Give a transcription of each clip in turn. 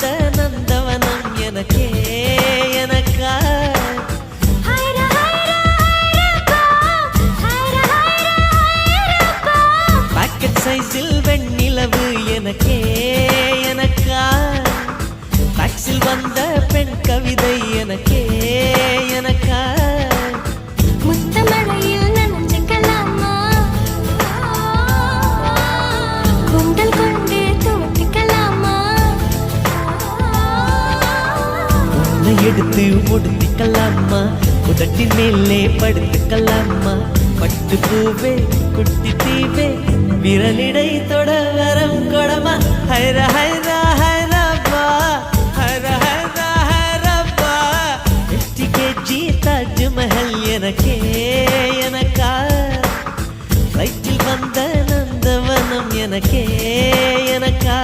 வந்த நந்தவனம் எனக்கே எனக்கா பாக்கெட் சைஸில் வெண்ணிலவு எனக்கே எனக்கா டாக்ஸில் வந்த பெண் கவிதை எனக்கே எனக்கா முத்தமழையில் நனைஞ்சுக்கலாமா குண்டல் கொண்டு துவட்டிக்கலாமா உன்னை எடுத்து ஒடுத்திக்கலாமா உதட்டின் மேலே படுத்துக்கலாமா பட்டு பூவே குட்டி தீவே விரலிடை தொட வரம் கொடமா ஹைர ஹைரா ஹைரப்பா ஹைர ஹைரா ஹைரப்பா 50 kg தாஜ்மஹல் எனக்கே எனக்கா ஃப்ளைட்டில் வந்த நந்தவனம் எனக்கே எனக்கா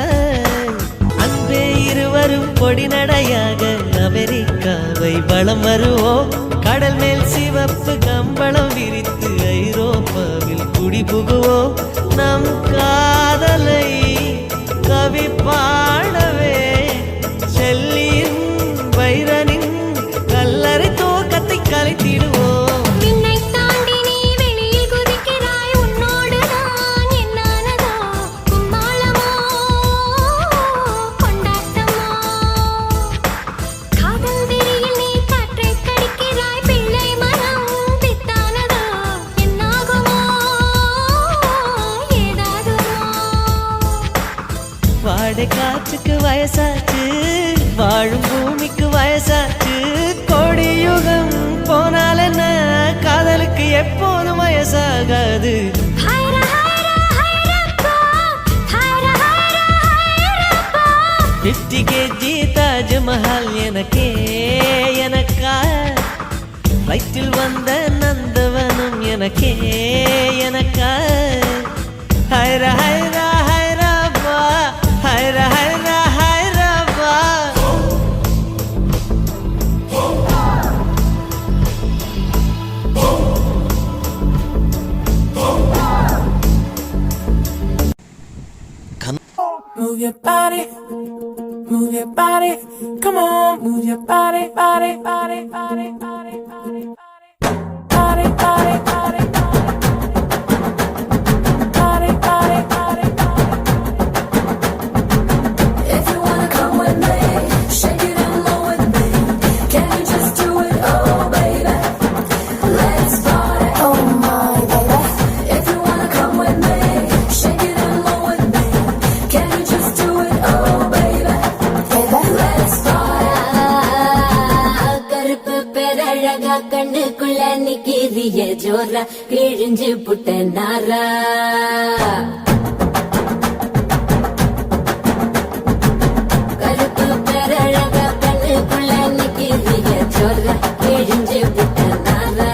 அன்பே இருவரும் பொடி நடையாக அமெரிக்காவை வலம் வருவோம் கடல் மேல் சிவப்பு கம்பளம் விரித்து ஐரோப்பாவில் குடிபுகுவோம் நம் காதலை கவி பாடவே செல்லியின் வைரனின் கல்லறை தோக்கத்தை கலைத்திடுவோம் நின்னை தாண்டி நீ வெளியில் குதிக்கிறாய் உன்னோடு நான் என்னானதோ கும்மாளமோ கொண்டாட்டமோ காதல் வெறியில் நீ காற்றை கடிக்கிறாய் பிள்ளை மனம் பித்தானதோ என்னாகுமோ ஏதாகுமோ வாடை காற்றுக்கு வயசாச்சு வாழும் பூமிக்கு வயசாச்சு கோடி யுகம் போனால் என்ன காதலுக்கு எப்போதும் வயசாகாது ஹைர ஹைர ஹைரப்பா ஹைர ஹைர ஹைரப்பா 50 kg தாஜ்மஹல் எனக்கே எனக்கா ஃப்ளைட்டில் வந்த நந்தவனம் எனக்கே எனக்கா ஹைர ஹைரா ஹைரப்பா ஹைர ஹைரா ஹைரப்பா Move your body, move your body, come on, move your body, body, body, body, body, body, body, body, body, body, body, body, If you wanna come with me, shake it and roll with me. Can you just do it, oh baby? Let's party, oh my baby. If you wanna come with me, shake it and roll with me. Can you just do it, oh baby? Let's party. கருப்பு பேரழகா கண்ணுக்குள்ள நிக்கிறிய ஜோரா கிழிஞ்சு புட்ட நாரா கருப்பு பேரழகா கண்ணுக்குள்ள நிக்கிறிய ஜோரா கிழிஞ்சு புட்ட நாரா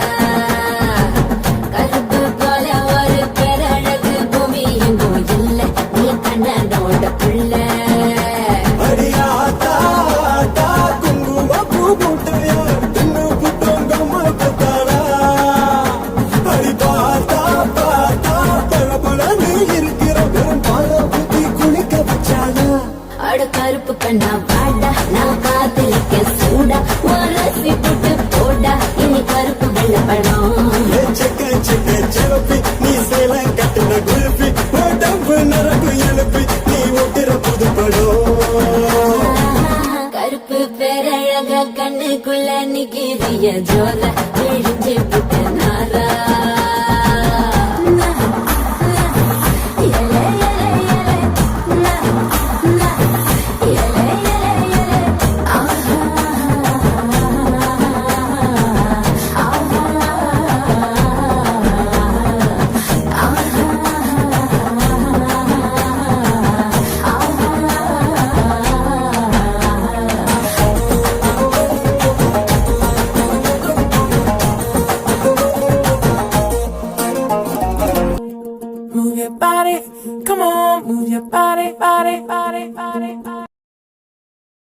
கருப்பு போல ஒரு பேரழகு பூமி எங்கும் இல்ல நீ கண்ணனோட புள்ள அடியாத்தா ஆத்தா குங்கும பூ முட்டையா தின்னு புட்டோங்கம்மா பத்தாடா அடி பார்த்தா பார்த்தா பழபழன்னு இருக்கிற வெறும் பால ஊத்தி குளிக்க வச்சாடா அட கருப்பு கண்ணா வாடா நான் காதலிக்க சூடா வரசி போட்டு போடா இனி கருப்பு வெள்ள படம் செக்க செக்க செவப்பி நீ சேல கட்டின குல்பி உடம்பு நரம்பு எழுப்பி நீ ஒட்டுற புது படம் கருப்பு பேரழக கண்ணுக்குள்ள நிக்கிறிய ஜோர கிழிஞ்சு புட்ட நாரா